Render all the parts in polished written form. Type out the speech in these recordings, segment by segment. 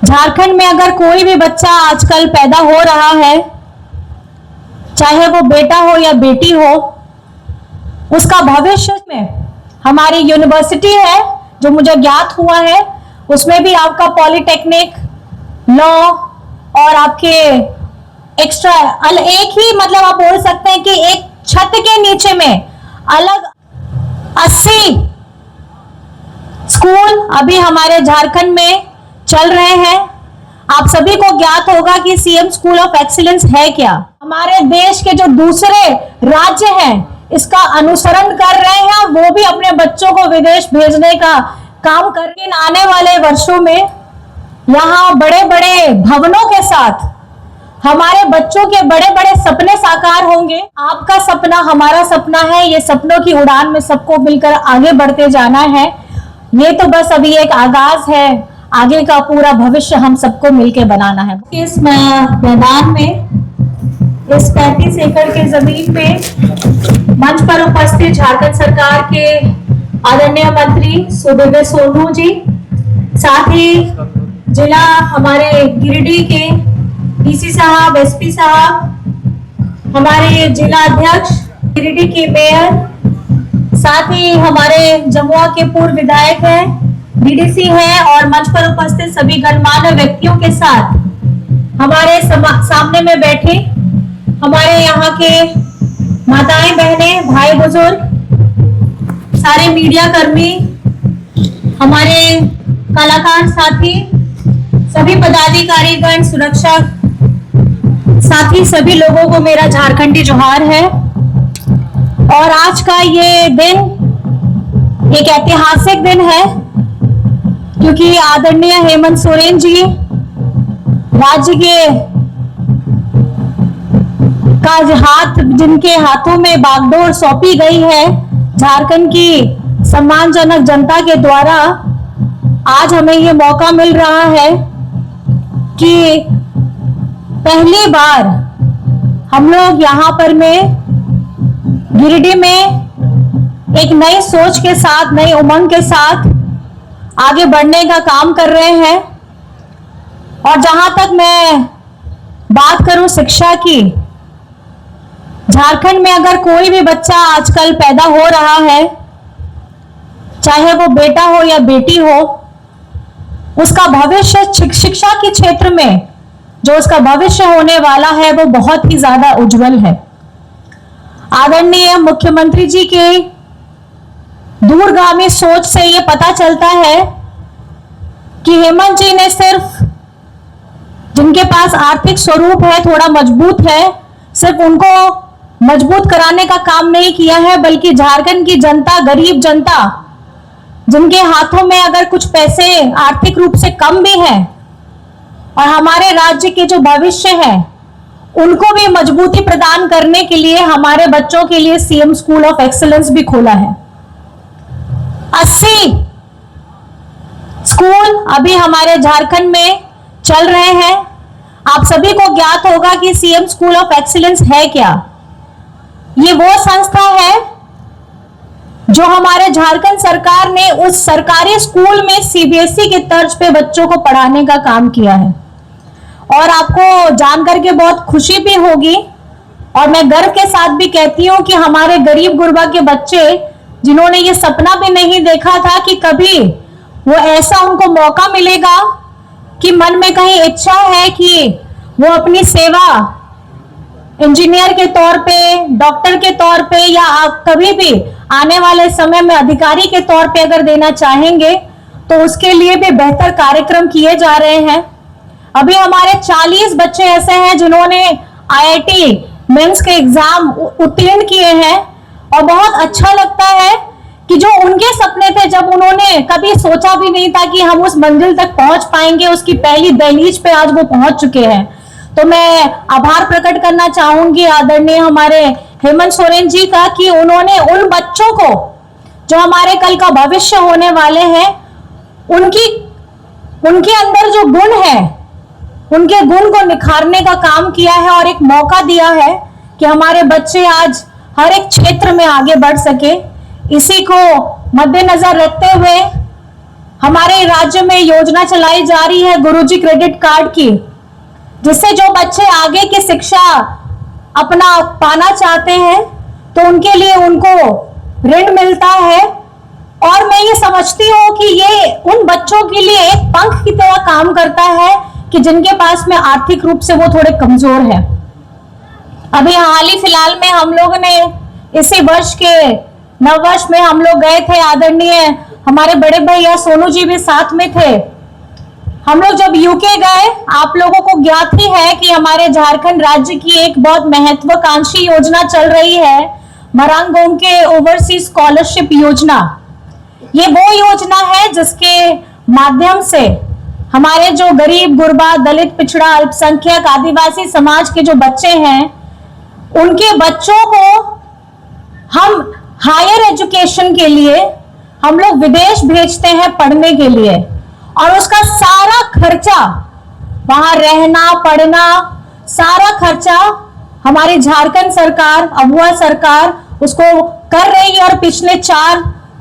झारखंड में अगर कोई भी बच्चा आजकल पैदा हो रहा है, चाहे वो बेटा हो या बेटी हो, उसका भविष्य में हमारी यूनिवर्सिटी है जो मुझे ज्ञात हुआ है, उसमें भी आपका पॉलिटेक्निक, लॉ और आपके एक्स्ट्रा एक ही मतलब आप बोल सकते हैं कि एक छत के नीचे में अलग 80 स्कूल अभी हमारे झारखंड में चल रहे हैं। आप सभी को ज्ञात होगा कि सीएम स्कूल ऑफ एक्सीलेंस है क्या। हमारे देश के जो दूसरे राज्य हैं इसका अनुसरण कर रहे हैं, वो भी अपने बच्चों को विदेश भेजने का काम कर रहे हैं। आने वाले वर्षों में यहाँ बड़े बड़े भवनों के साथ हमारे बच्चों के बड़े बड़े सपने साकार होंगे। आपका सपना हमारा सपना है, ये सपनों की उड़ान में सबको मिलकर आगे बढ़ते जाना है। ये तो बस अभी एक आगाज है, आगे का पूरा भविष्य हम सबको मिलकर बनाना है। इस मैदान में, इस 35 एकड़ के जमीन पे मंच पर उपस्थित झारखंड सरकार के आदरणीय मंत्री सुदीव्य सोनू जी, साथ ही जिला हमारे गिरिडीह के डीसी साहब, एसपी साहब, हमारे जिला अध्यक्ष, गिरिडीह के मेयर, साथ ही हमारे जमुआ के पूर्व विधायक हैं, डीडीसी हैं और मंच पर उपस्थित सभी गणमान्य व्यक्तियों के साथ हमारे सामने में बैठे हमारे यहाँ के माताएं, बहनें, भाई बुजुर्ग, सारे मीडिया कर्मी, हमारे कलाकार साथी, सभी पदाधिकारी गण, सुरक्षा साथी, सभी लोगों को मेरा झारखंडी जोहार है। और आज का ये दिन एक ऐतिहासिक दिन है क्योंकि आदरणीय हेमंत सोरेन जी राज्य के का हाथ, जिनके हाथों में बागडोर सौंपी गई है झारखंड की सम्मानजनक जनता के द्वारा, आज हमें ये मौका मिल रहा है कि पहली बार हम लोग यहाँ पर में गिरिडीह में एक नई सोच के साथ, नई उमंग के साथ आगे बढ़ने का काम कर रहे हैं। और जहां तक मैं बात करूं शिक्षा की, झारखंड में अगर कोई भी बच्चा आजकल पैदा हो रहा है, चाहे वो बेटा हो या बेटी हो, उसका भविष्य शिक्षा के क्षेत्र में जो उसका भविष्य होने वाला है वो बहुत ही ज्यादा उज्जवल है। आदरणीय मुख्यमंत्री जी के दूरगामी सोच से ये पता चलता है कि हेमंत जी ने सिर्फ जिनके पास आर्थिक स्वरूप है, थोड़ा मजबूत है, सिर्फ उनको मजबूत कराने का काम नहीं किया है, बल्कि झारखंड की जनता, गरीब जनता, जिनके हाथों में अगर कुछ पैसे आर्थिक रूप से कम भी हैं और हमारे राज्य के जो भविष्य है उनको भी मजबूती प्रदान करने के लिए हमारे बच्चों के लिए सीएम स्कूल ऑफ एक्सीलेंस भी खोला है। 80 स्कूल अभी हमारे झारखंड में चल रहे हैं। आप सभी को ज्ञात होगा कि सीएम स्कूल ऑफ एक्सीलेंस है क्या। ये वो संस्था है जो हमारे झारखंड सरकार ने उस सरकारी स्कूल में सीबीएसई के तर्ज पे बच्चों को पढ़ाने का काम किया है। और आपको जानकर के बहुत खुशी भी होगी और मैं गर्व के साथ भी कहती हूँ कि हमारे गरीब गुरबा के बच्चे, जिन्होंने ये सपना भी नहीं देखा था कि कभी वो ऐसा उनको मौका मिलेगा, कि मन में कहीं इच्छा है कि वो अपनी सेवा इंजीनियर के तौर पे, डॉक्टर के तौर पे या आप कभी भी आने वाले समय में अधिकारी के तौर पे अगर देना चाहेंगे तो उसके लिए भी बेहतर कार्यक्रम किए जा रहे हैं। अभी हमारे 40 बच्चे ऐसे हैं जिन्होंने आईआईटी मेंस के एग्जाम उत्तीर्ण किए हैं और बहुत अच्छा लगता है कि जो उनके सपने थे, जब उन्होंने कभी सोचा भी नहीं था कि हम उस मंजिल तक पहुंच पाएंगे, उसकी पहली दहलीज पे आज वो पहुंच चुके हैं। तो मैं आभार प्रकट करना चाहूंगी आदरणीय हमारे हेमंत सोरेन जी का कि उन्होंने उन बच्चों को जो हमारे कल का भविष्य होने वाले हैं, उनके अंदर जो गुण है, उनके गुण को निखारने का काम किया है और एक मौका दिया है कि हमारे बच्चे आज हर एक क्षेत्र में आगे बढ़ सके। इसी को मद्देनजर रखते हुए हमारे राज्य में योजना चलाई जा रही है गुरुजी क्रेडिट कार्ड की, जिससे जो बच्चे आगे की शिक्षा अपना पाना चाहते हैं तो उनके लिए उनको ऋण मिलता है। और मैं ये समझती हूँ कि ये उन बच्चों के लिए एक पंख की तरह काम करता है कि जिनके पास में आर्थिक रूप से वो थोड़े कमजोर है। अभी हाल ही फिलहाल में हम लोग ने इसी वर्ष के नववर्ष में हम लोग गए थे, आदरणीय हमारे बड़े भैया सोनू जी भी साथ में थे। हम लोग जब यूके गए, आप लोगों को ज्ञात ही है कि हमारे झारखंड राज्य की एक बहुत महत्वाकांक्षी योजना चल रही है, मरांगोंग के ओवरसीज स्कॉलरशिप योजना। ये वो योजना है जिसके माध्यम से हमारे जो गरीब गुरबा, दलित, पिछड़ा, अल्पसंख्यक, आदिवासी समाज के जो बच्चे हैं, उनके बच्चों को हम हायर एजुकेशन के लिए हम लोग विदेश भेजते हैं पढ़ने के लिए, और उसका सारा खर्चा, वहां रहना पढ़ना, सारा खर्चा हमारी झारखंड सरकार, अबुआ सरकार उसको कर रही है। और पिछले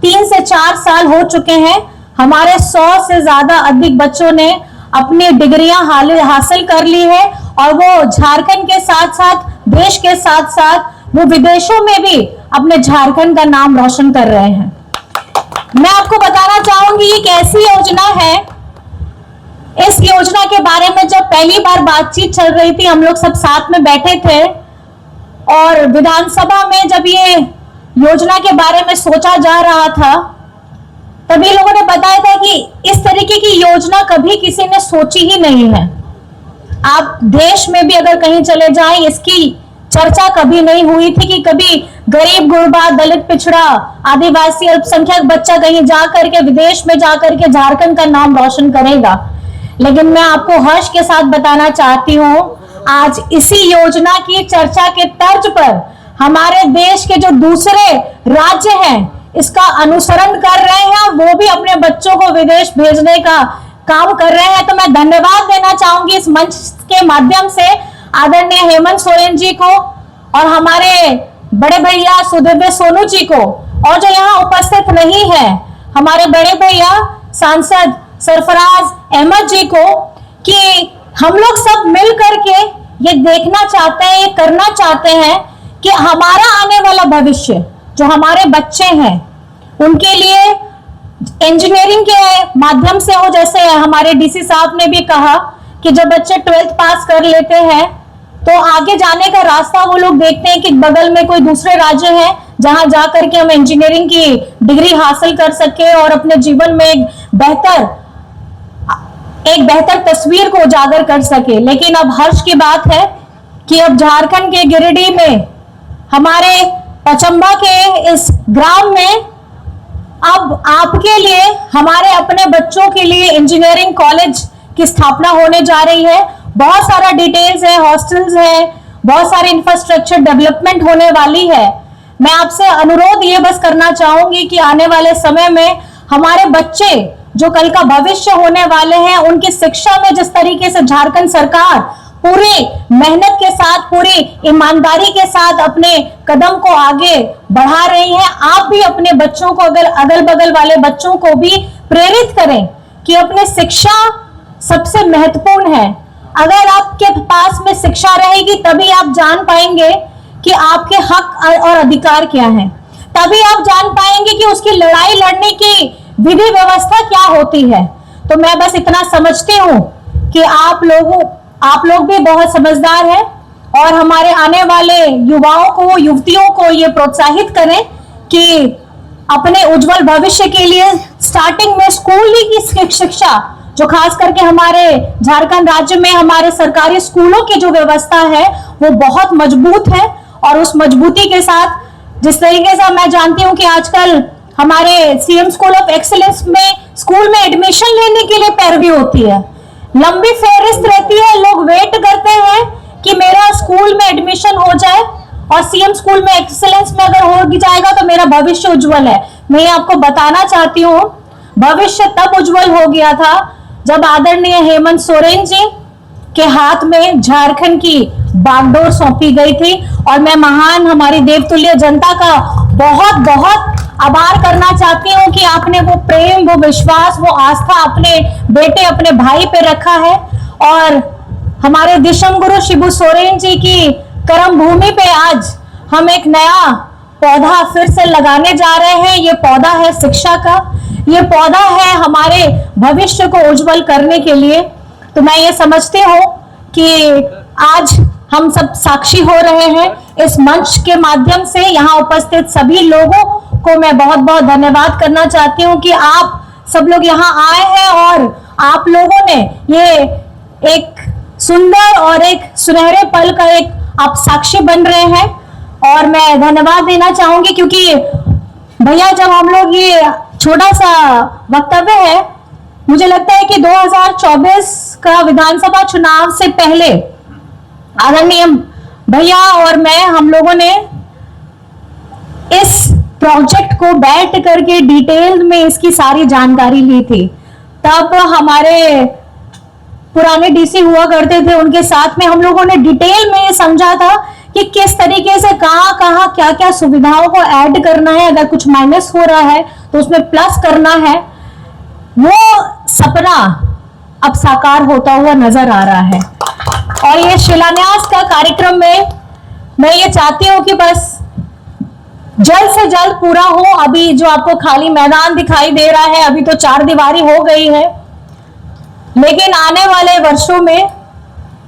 3 से 4 साल हो चुके हैं, हमारे 100 से ज्यादा अधिक बच्चों ने अपनी डिग्रियां हासिल कर ली है, और वो झारखंड के साथ साथ, देश के साथ साथ वो विदेशों में भी अपने झारखंड का नाम रोशन कर रहे हैं। मैं आपको बताना चाहूंगी ये कैसी योजना है। इस योजना के बारे में जब पहली बार बातचीत चल रही थी, हम लोग सब साथ में बैठे थे, और विधानसभा में जब ये योजना के बारे में सोचा जा रहा था, तभी लोगों ने बताया था कि इस तरीके की योजना कभी किसी ने सोची ही नहीं है। आप देश में भी अगर कहीं चले जाएं, इसकी चर्चा कभी नहीं हुई थी कि कभी गरीब गुरबा, दलित, पिछड़ा, आदिवासी, अल्पसंख्यक बच्चा कहीं जा करके, विदेश में जा करके झारखंड का नाम रोशन करेगा। लेकिन मैं आपको हर्ष के साथ बताना चाहती हूँ, आज इसी योजना की चर्चा के तर्ज पर हमारे देश के जो दूसरे राज्य हैं इसका अनुसरण कर रहे हैं, वो भी अपने बच्चों को विदेश भेजने का काम कर रहे हैं। तो मैं धन्यवाद देना चाहूंगी इस मंच के माध्यम से आदरणीय हेमंत सोरेन जी को, और हमारे बड़े भैया सुदिव्य सोनू जी को, और जो यहाँ उपस्थित नहीं है हमारे बड़े भैया सांसद सरफराज अहमद जी को, कि हम लोग सब मिल करके ये देखना चाहते हैं, ये करना चाहते हैं कि हमारा आने वाला भविष्य, जो हमारे बच्चे हैं, उनके लिए इंजीनियरिंग के माध्यम से हो। जैसे हमारे डीसी साहब ने भी कहा कि जब बच्चे 12th पास कर लेते हैं तो आगे जाने का रास्ता वो लोग देखते हैं कि बगल में कोई दूसरे राज्य है जहां जाकर के हम इंजीनियरिंग की डिग्री हासिल कर सके और अपने जीवन में एक बेहतर तस्वीर को उजागर कर सके। लेकिन अब हर्ष की बात है कि अब झारखंड के गिरिडीह में, हमारे पचम्बा के इस ग्राम में, अब आपके लिए, हमारे अपने बच्चों के लिए इंजीनियरिंग कॉलेज की स्थापना होने जा रही है। बहुत सारा डिटेल्स है, हॉस्टल्स है, बहुत सारे इंफ्रास्ट्रक्चर डेवलपमेंट होने वाली है। मैं आपसे अनुरोध ये बस करना चाहूंगी कि आने वाले समय में हमारे बच्चे जो कल का भविष्य होने वाले हैं, उनकी शिक्षा में जिस तरीके से झारखंड सरकार पूरी मेहनत के साथ, पूरी ईमानदारी के साथ अपने कदम को आगे बढ़ा रही है, आप भी अपने बच्चों को, अगल बगल वाले बच्चों को भी प्रेरित करें कि अपने शिक्षा सबसे महत्वपूर्ण है। अगर आपके पास में शिक्षा रहेगी तभी आप जान पाएंगे कि आपके हक और अधिकार क्या हैं, तभी आप जान पाएंगे कि उसकी लड़ाई लड़ने की विधि व्यवस्था क्या होती है। तो मैं बस इतना समझती हूँ कि आप लोग भी बहुत समझदार हैं, और हमारे आने वाले युवाओं को, युवतियों को ये प्रोत्साहित करें कि अपने उज्जवल भविष्य के लिए स्टार्टिंग में स्कूल की शिक्षा, जो खास करके हमारे झारखंड राज्य में हमारे सरकारी स्कूलों की जो व्यवस्था है वो बहुत मजबूत है, और उस मजबूती के साथ जिस तरीके से मैं जानती हूँ कि आजकल हमारे सीएम स्कूल ऑफ एक्सीलेंस में स्कूल में एडमिशन लेने के लिए पैरवी होती है, लंबी फेहरिस्त रहती है, लोग वेट करते हैं कि मेरा स्कूल में एडमिशन हो जाए, और सीएम स्कूल में एक्सीलेंस में अगर हो जाएगा तो मेरा भविष्य उज्जवल है। मैं आपको बताना चाहती हूँ, भविष्य तब उज्जवल हो गया था जब आदरणीय हेमंत सोरेन जी के हाथ में झारखंड की बागडोर सौंपी गई थी, और मैं महान हमारी देवतुल्य जनता का बहुत बहुत आभार करना चाहती हूँ कि आपने वो प्रेम, वो विश्वास, वो आस्था अपने बेटे, अपने भाई पे रखा है। और हमारे दिशम गुरु शिबू सोरेन जी की कर्म भूमि पे आज हम एक नया पौधा फिर से लगाने जा रहे हैं। ये पौधा है शिक्षा का, ये पौधा है हमारे भविष्य को उज्जवल करने के लिए। तो मैं ये समझती हूँ कि आज हम सब साक्षी हो रहे हैं इस मंच के माध्यम से। यहाँ उपस्थित सभी लोगों को मैं बहुत बहुत धन्यवाद करना चाहती हूँ कि आप सब लोग यहाँ आए हैं और आप लोगों ने ये एक सुंदर और एक सुनहरे पल का एक आप साक्षी बन रहे हैं। और मैं धन्यवाद देना चाहूंगी क्योंकि भैया जब हम लोग ये छोटा सा वक्तव्य है, मुझे लगता है कि 2024 का विधानसभा चुनाव से पहले आदरणीय भैया और मैं, हम लोगों ने इस प्रोजेक्ट को बैठ करके डिटेल में इसकी सारी जानकारी ली थी। तब हमारे पुराने डीसी हुआ करते थे, उनके साथ में हम लोगों ने डिटेल में समझा था कि किस तरीके से कहाँ कहाँ क्या क्या सुविधाओं को ऐड करना है, अगर कुछ माइनस हो रहा है तो उसमें प्लस करना है। वो सपना अब साकार होता हुआ नजर आ रहा है। और ये शिलान्यास का कार्यक्रम में मैं ये चाहती हूँ कि बस जल्द से जल्द पूरा हो। अभी जो आपको खाली मैदान दिखाई दे रहा है, अभी तो 4 दीवारी हो गई है, लेकिन आने वाले वर्षों में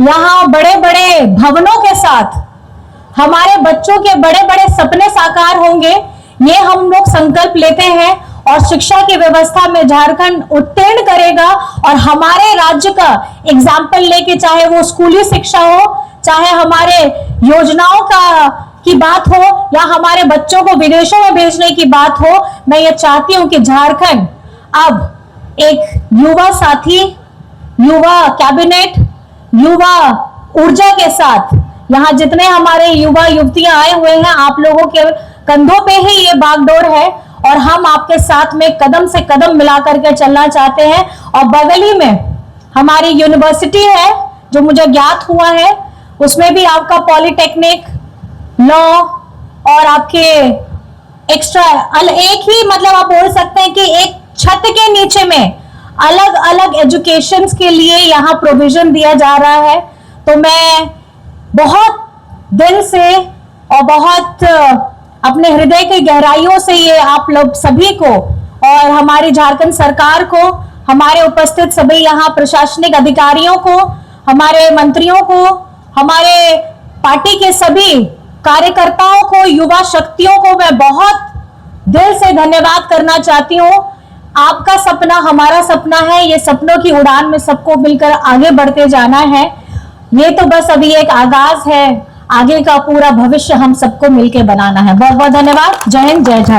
यहाँ बड़े बड़े भवनों के साथ हमारे बच्चों के बड़े बड़े सपने साकार होंगे। ये हम लोग संकल्प लेते हैं और शिक्षा की व्यवस्था में झारखंड उत्तीर्ण करेगा और हमारे राज्य का एग्जाम्पल लेके, चाहे वो स्कूली शिक्षा हो, चाहे हमारे योजनाओं की बात हो या हमारे बच्चों को विदेशों में भेजने की बात हो, मैं ये चाहती हूं कि झारखंड अब एक युवा साथी, युवा कैबिनेट, युवा ऊर्जा के साथ, यहाँ जितने हमारे युवा युवतियां आए हुए हैं, आप लोगों के कंधों पे ही ये बागडोर है और हम आपके साथ में कदम से कदम मिला करके चलना चाहते हैं। और बगल ही में हमारी यूनिवर्सिटी है जो मुझे ज्ञात हुआ है, उसमें भी आपका पॉलिटेक्निक, लॉ और आपके एक्स्ट्रा एक ही, मतलब आप बोल सकते हैं कि एक छत के नीचे में अलग अलग एजुकेशंस के लिए यहाँ प्रोविजन दिया जा रहा है। तो मैं बहुत दिल से और बहुत अपने हृदय की गहराइयों से ये आप लोग सभी को और हमारी झारखंड सरकार को, हमारे उपस्थित सभी यहाँ प्रशासनिक अधिकारियों को, हमारे मंत्रियों को, हमारे पार्टी के सभी कार्यकर्ताओं को, युवा शक्तियों को मैं बहुत दिल से धन्यवाद करना चाहती हूँ। आपका सपना हमारा सपना है, ये सपनों की उड़ान में सबको मिलकर आगे बढ़ते जाना है। ये तो बस अभी एक आगाज है, आगे का पूरा भविष्य हम सबको मिलकर बनाना है। बहुत बहुत धन्यवाद। जय हिंद, जय झारखंड।